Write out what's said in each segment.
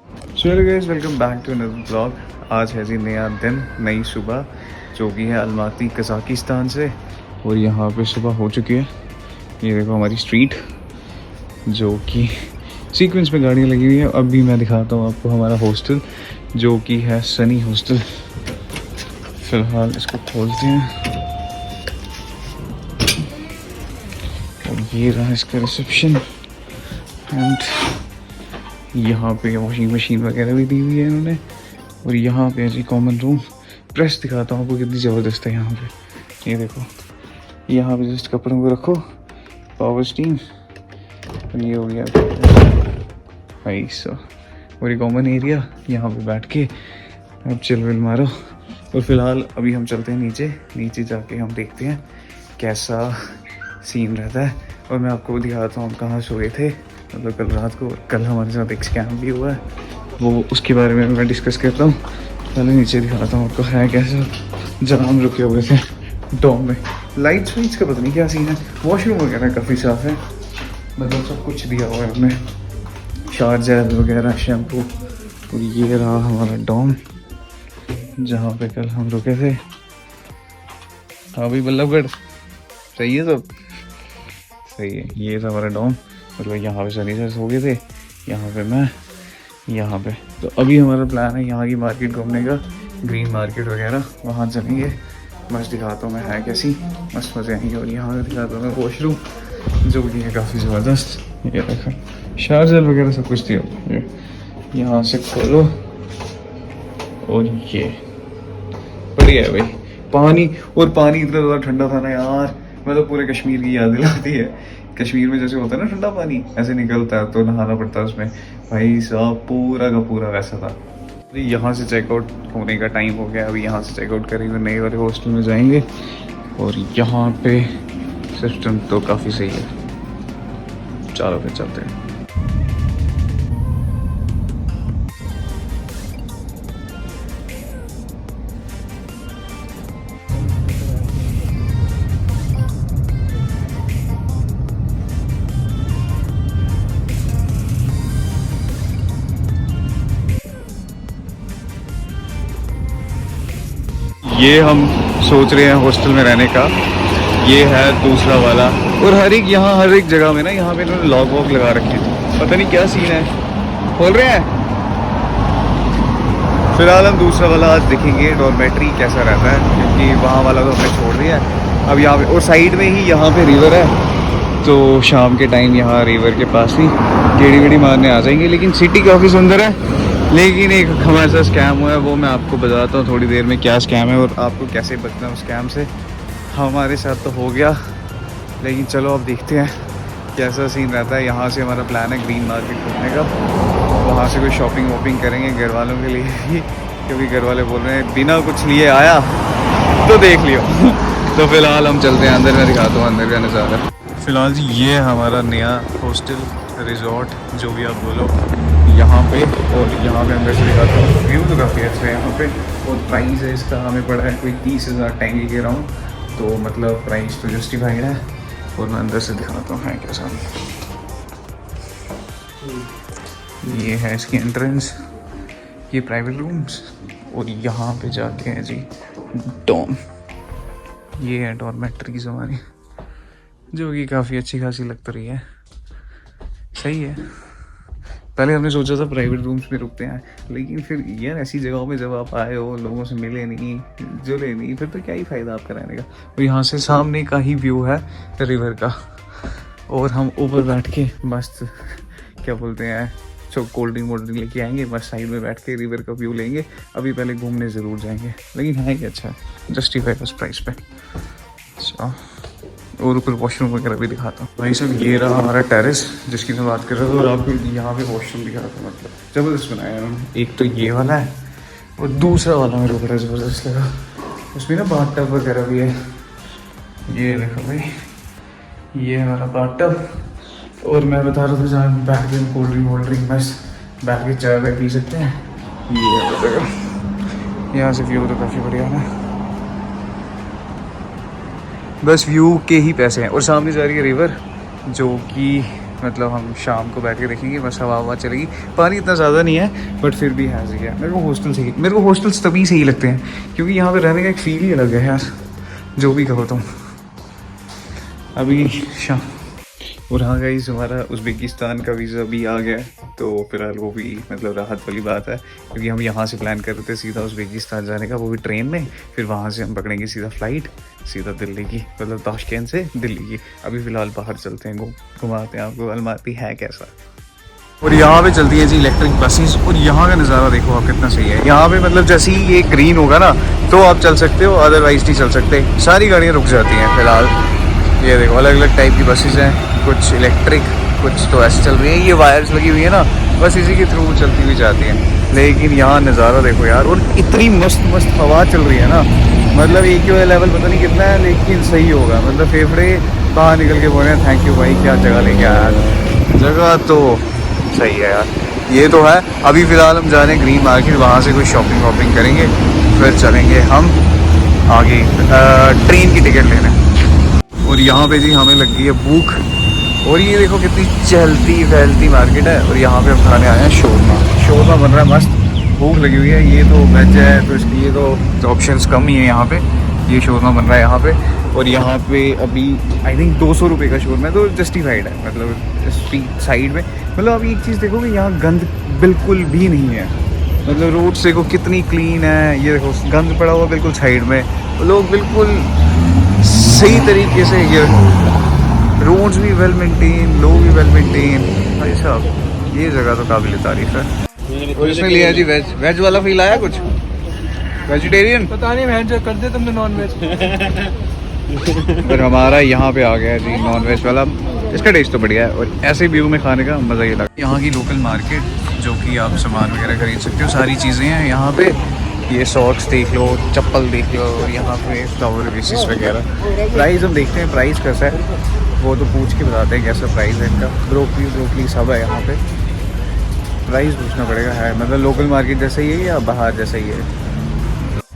चलो guys, welcome back to another blog. आज है जी नया दिन, नई सुबह, जो कि है अलमाती कजाकिस्तान से। और यहाँ पे सुबह हो चुकी है। ये देखो हमारी स्ट्रीट, जो कि सीक्वेंस में गाड़ियाँ लगी हुई है। अभी मैं दिखाता हूँ आपको हमारा हॉस्टल, जो कि है सनी हॉस्टल। फिलहाल इसको खोलते हैं और ये रहा इसका रिसेप्शन। एंड यहाँ पे वॉशिंग मशीन वगैरह भी दी हुई है इन्होंने। और यहाँ पे ऐसी कॉमन रूम। प्रेस दिखाता हूँ आपको कितनी ज़बरदस्त है यहाँ पे। ये देखो, यहाँ पे जस्ट कपड़ों को रखो, पावर स्टीम, और ये हो गया भाई सो। और ये कॉमन एरिया, यहाँ पे बैठ के अब चिल विल मारो। और फिलहाल अभी हम चलते हैं नीचे जाके हम देखते हैं कैसा सीन रहता है। और मैं आपको दिखाता हूँ हम कहाँ सोए थे, मतलब कल रात को। कल हमारे साथ एक स्कैम भी हुआ है, वो उसके बारे में मैं डिस्कस करता हूँ। पहले नीचे दिखाता हूँ आपको है कैसा। जहाँ हम रुके हुए थे डॉम में, लाइट्स वाइट्स का पता नहीं क्या सीन है। वॉशरूम वगैरह काफ़ी साफ़ है, मतलब सब कुछ दिया हुआ है हमने, शावर जेल वगैरह, शैम्पू। और ये रहा हमारा डॉम जहाँ पे कल हम रुके थे। हाँ भाई बल्लभगढ़, सही है सब, सही है। ये था हमारा डॉम, मतलब यहाँ पे सनी सर सो गए थे, यहाँ पे मैं, यहाँ पे। तो अभी हमारा प्लान है यहाँ की मार्केट घूमने का, ग्रीन मार्केट वगैरह, वहाँ चलेंगे। मस्त दिखाता हूँ मैं है कैसी, मस्त मज़े आएंगे। और यहाँ का दिखाता हूँ मैं वॉशरूम, जो कि है काफ़ी ज़बरदस्त। ये देखो शावर जेल वगैरह सब कुछ दिया। यहाँ से खोलो और ये बढ़िया है भाई। पानी इतना ज़्यादा ठंडा था ना यार, मतलब पूरे कश्मीर की याद दिलाती है। कश्मीर में जैसे होता है ना ठंडा पानी, ऐसे निकलता है तो नहाना पड़ता है उसमें। भाई साहब पूरा का पूरा वैसा था। यहाँ से चेकआउट होने का टाइम हो गया, अभी यहाँ से चेकआउट करेंगे, नए वाले हॉस्टल में जाएंगे। और यहाँ पे सिस्टम तो काफ़ी सही है। चलो फिर चलते हैं। ये हम सोच रहे हैं हॉस्टल में रहने का। ये है दूसरा वाला। और हर एक जगह में ना, यहाँ पे इन्होंने लॉक वॉक लगा रखे हैं, पता नहीं क्या सीन है। खोल रहे हैं। फिलहाल हम दूसरा वाला आज देखेंगे डॉर्मेट्री कैसा रहता है, क्योंकि वहाँ वाला तो हमने छोड़ दिया है। अब यहाँ पे और साइड में ही यहाँ पे रिवर है, तो शाम के टाइम यहाँ रिवर के पास ही टेढ़ी वेढ़ी मारने आ जाएंगे। लेकिन सिटी काफ़ी सुंदर है। लेकिन एक हमारे साथ स्कैम हुआ है, वो मैं आपको बताता हूँ थोड़ी देर में क्या स्कैम है और आपको कैसे बचना है उस स्कैम से। हमारे साथ तो हो गया, लेकिन चलो अब देखते हैं कैसा सीन रहता है। यहाँ से हमारा प्लान है ग्रीन मार्केट घूमने का, वहाँ से कोई शॉपिंग वॉपिंग करेंगे घर वालों के लिए भी, क्योंकि घर वाले बोल रहे हैं बिना कुछ लिए आया तो देख लियो। तो फिलहाल हम चलते हैं अंदर, मैं दिखाता हूँ अंदर का नज़ारा। फिलहाल जी ये है हमारा नया हॉस्टल रिजॉर्ट, जो भी आप बोलो, यहाँ पे। और यहाँ पे अंदर से दिखाता हूँ, व्यू तो काफ़ी अच्छा है यहाँ पे। और प्राइस है इसका हमें पड़ा है कोई 30,000 टैंगी के राउंड, तो मतलब प्राइस तो जस्टिफाइड है। और मैं अंदर से दिखाता हूँ है कैसा। ये है इसकी एंट्रेंस, ये प्राइवेट रूम्स। और यहाँ पे जाके हैं जी डॉम, ये है डॉर्मेट्रीज हमारी, जो कि काफ़ी अच्छी खासी लग तो रही है, सही है। पहले हमने सोचा था प्राइवेट रूम्स में रुकते हैं, लेकिन फिर यार ऐसी जगहों पे जब आप आए हो, लोगों से मिले नहीं, जुले नहीं, फिर तो क्या ही फ़ायदा आपका रहने का। और यहाँ से सामने का ही व्यू है रिवर का। और हम ऊपर बैठ के मस्त, क्या बोलते हैं, जो कोल्ड ड्रिंक लेके आएंगे, बस साइड में बैठ के रिवर का व्यू लेंगे। अभी पहले घूमने ज़रूर जाएंगे, लेकिन है ही अच्छा, जस्टिफाइड उस प्राइस पे। अच्छा, और ऊपर वॉशरूम वगैरह भी दिखाता हूँ भाई साहब। ये रहा हमारा टेरेस जिसकी मैं बात कर रहा था, और आपको यहाँ पे वॉशरूम दिखा रहा था, मतलब ज़बरदस्त बनाया है उन्होंने। एक तो ये वाला है, और दूसरा वाला मेरे को बड़ा ज़बरदस्त लगा, उसमें ना बाथ टब वगैरह भी है। ये देखो भाई, ये है हमारा बाथ टब। और मैं बता रहा था जहाँ बैठ के कोल्ड ड्रिंक बस बैठ के चाय वाय पी सकते हैं। ये है जगह, यहाँ से व्यू तो काफ़ी बढ़िया है, बस व्यू के ही पैसे हैं। और सामने जा रही है रिवर, जो कि मतलब हम शाम को बैठ के देखेंगे, बस हवा हवा चलेगी। पानी इतना ज़्यादा नहीं है बट फिर भी है सही है। मेरे को हॉस्टल्स तभी सही लगते हैं क्योंकि यहाँ पे रहने का एक फील ही अलग है यार, जो भी कहो तुम। अभी शाम और हाँ गाइस, हमारा उज़्बेकिस्तान का वीज़ा भी आ गया है, तो फिलहाल वो भी मतलब राहत वाली बात है क्योंकि हम यहाँ से प्लान कर रहे थे सीधा उज़्बेकिस्तान जाने का, वो भी ट्रेन में। फिर वहाँ से हम पकड़ेंगे सीधा फ़्लाइट सीधा दिल्ली की, मतलब ताशकंद से दिल्ली की। अभी फ़िलहाल बाहर चलते हैं, घुमाते हैं आपको अलमाती है कैसा। और यहाँ पे चलती है जी इलेक्ट्रिक बसेस, और यहाँ का नज़ारा देखो आप कितना सही है। यहाँ पे मतलब जैसे ही ये ग्रीन होगा ना तो आप चल सकते हो, अदरवाइज नहीं चल सकते, सारी गाड़ियाँ रुक जाती हैं। फिलहाल ये देखो अलग अलग टाइप की बसेस हैं, कुछ इलेक्ट्रिक कुछ तो ऐसे चल रही है। ये वायर्स लगी हुई है ना, बस इसी के थ्रू चलती हुई जाती हैं। लेकिन यहाँ नज़ारा देखो यार, और इतनी मस्त मस्त हवा चल रही है ना, मतलब AQI लेवल पता नहीं कितना है लेकिन सही होगा। मतलब फेफड़े बाहर निकल के बोल रहे हैं थैंक यू भाई, क्या जगह लेके आया। जगह तो सही है यार, ये तो है। अभी फ़िलहाल हम जा रहे हैं ग्रीन मार्केट, वहाँ से कोई शॉपिंग वॉपिंग करेंगे, फिर चलेंगे हम आगे ट्रेन की टिकट लेने। और यहाँ पे जी हमें लग गई है भूख, और ये देखो कितनी चलती फैलती मार्केट है। और यहाँ पे हम खाने आए हैं शोरमा बन रहा है मस्त, भूख लगी हुई है। ये तो वेज है तो इसलिए तो ऑप्शंस कम ही है यहाँ पे। ये शोरमा बन रहा है यहाँ पे, और यहाँ पे अभी आई थिंक 200 रुपये का शोरमा है, तो जस्टिफाइड है। मतलब स्ट्रीट साइड में, मतलब अभी एक चीज़ देखो कि यहाँ गंद बिल्कुल भी नहीं है। मतलब रोड से देखो कितनी क्लीन है, ये देखो गंद पड़ा हुआ बिल्कुल साइड में, लोग बिल्कुल सही तरीके से, ये रोड्स भी वेल मेंटेन, लोग भी वेल मेंटेन। भाई साहब ये जगह तो काबिल तारीफ है। और इसमें लिया जी वेज वाला फील आया कुछ, वेजिटेरियन पता नहीं वेज कर दे तुमने नॉन वेज। पर हमारा यहाँ पे आ गया जी नॉन वेज वाला, इसका टेस्ट तो बढ़िया है। और ऐसे व्यू में खाने का मज़ा ही लगा। यहाँ की लोकल मार्केट जो कि आप सामान वगैरह खरीद सकते हो, सारी चीज़ें हैं यहाँ पे। ये सॉक्स देख लो, चप्पल देख लो, और यहाँ पे फ्लावर बेसिस वगैरह। प्राइस हम देखते हैं प्राइस कैसा है, वो तो पूछ के बताते हैं कैसा प्राइस है इनका। ब्रोकली सब है यहाँ पे, प्राइस पूछना पड़ेगा है। मतलब लोकल मार्केट जैसा ही है या बाहर जैसा ही है।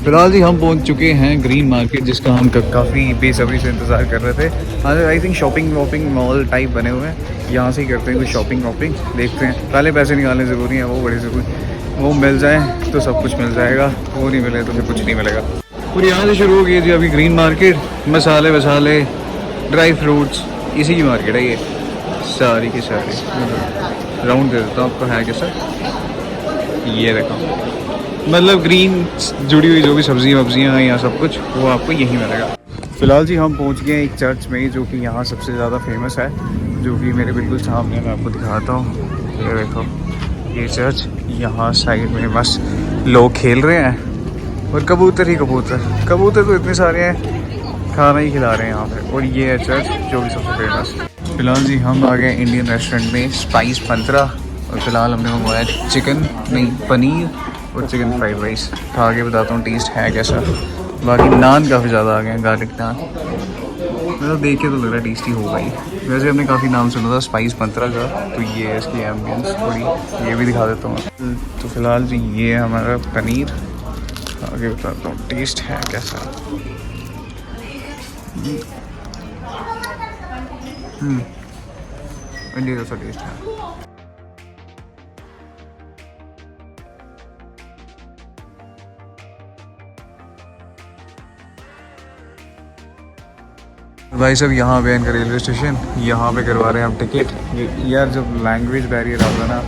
फिलहाल जी हम पहुंच चुके हैं ग्रीन मार्केट, जिसका हम काफ़ी बेसब्री से इंतज़ार कर रहे थे। I think shopping wopping mall type बने हुए हैं, यहाँ से ही करते हैं कुछ शॉपिंग वॉपिंग। देखते हैं, पहले पैसे निकालने ज़रूरी हैं, वो बड़ी ज़रूरी। वो मिल जाए तो सब कुछ मिल जाएगा, वो नहीं मिले तो फिर कुछ नहीं मिलेगा। और यहाँ से शुरू हो गई जी अभी ग्रीन मार्केट, मसाले वसाले ड्राई फ्रूट्स, इसी की मार्केट है ये सारी की सारी। राउंड दे देता हूँ आपको है कैसा, ये देखो मतलब ग्रीन जुड़ी हुई जो भी सब्ज़ियाँ वब्जियाँ हैं या सब कुछ वो आपको यहीं मिलेगा। फ़िलहाल जी हम पहुँच गए एक चर्च में जो कि यहाँ सबसे ज़्यादा फेमस है, जो कि मेरे बिल्कुल सामने मैं आपको दिखाता हूँ। ये देखो ये चर्च, यहाँ साइड में बस लोग खेल रहे हैं और कबूतर ही कबूतर तो इतने सारे हैं, खाना ही खिला रहे हैं यहाँ पे। और ये है चर्च जो भी सबसे फेमस। फ़िलहाल जी हम आ गए इंडियन रेस्टोरेंट में स्पाइस 15, और फिलहाल हमने मंगवाया चिकन नहीं पनीर और चिकन फ्राइड राइस। खा के बताता हूँ टेस्ट है कैसा। बाकी नान काफ़ी ज़्यादा आ गए हैं, गार्लिक नान, मतलब देख के तो लग रहा है टेस्टी होगा ही। वैसे हमने काफ़ी नाम सुना था स्पाइस 15 का, तो ये है इसकी एम्बियंस थोड़ी, ये भी दिखा देता हूँ। तो फिलहाल जी ये है हमारा पनीर, आगे बताता हूँ टेस्ट है कैसा। इंडिया जैसा टेस्ट है। भाई साहब यहाँ पे इनका रेलवे स्टेशन, यहाँ पे करवा रहे हैं हम टिकट। यार जब लैंग्वेज बैरियर आता है ना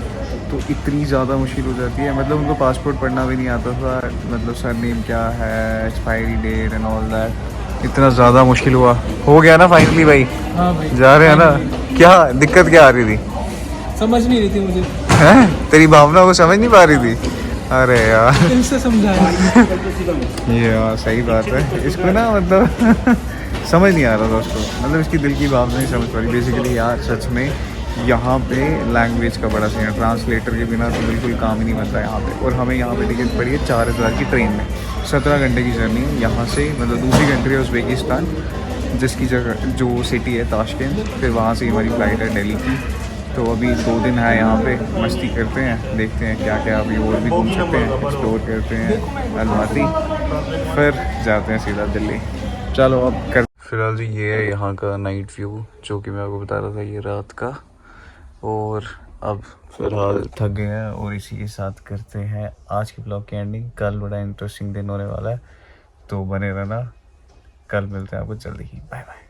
तो इतनी ज़्यादा मुश्किल हो जाती है। मतलब उनको पासपोर्ट पढ़ना भी नहीं आता था, मतलब सरनेम क्या है, expiry date and all that, इतना ज़्यादा मुश्किल हो गया ना फाइनली भाई। हाँ भाई जा रहे हैं ना। क्या दिक्कत क्या आ रही थी, समझ नहीं रही थी मुझे, हैं तेरी भावना को समझ नहीं पा रही थी। अरे यार दिल से समझा ये यार सही बात है, इसको ना मतलब समझ नहीं आ रहा था उसको, मतलब इसकी दिल की बात नहीं समझ पा रही बेसिकली। यार सच में यहाँ पे लैंग्वेज का बड़ा सीन है, ट्रांसलेटर के बिना तो बिल्कुल काम ही नहीं बनता यहाँ पे। और हमें यहाँ पे टिकट पड़ी है 4000 की ट्रेन में, 17 घंटे की जर्नी है यहाँ से। मतलब दूसरी कंट्री है उज़्बेकिस्तान, जिसकी जगह जो सिटी है ताशकंद, फिर वहाँ से हमारी फ़्लाइट है दिल्ली की। तो अभी 2 दिन है यहाँ पे, मस्ती करते हैं, देखते हैं क्या क्या अभी और भी घूम सकते हैं, एक्सप्लोर करते हैं अलमाती, फिर जाते हैं सीधा दिल्ली। चलो अब कर। फिलहाल जी ये है यहाँ का नाइट व्यू, जो कि मैं आपको बता रहा था, ये रात का। और अब फिलहाल थक गए हैं और इसी के साथ करते हैं आज के ब्लॉग की एंडिंग। कल बड़ा इंटरेस्टिंग दिन होने वाला है, तो बने रहना। कल मिलते हैं आपको जल्दी ही। Bye bye.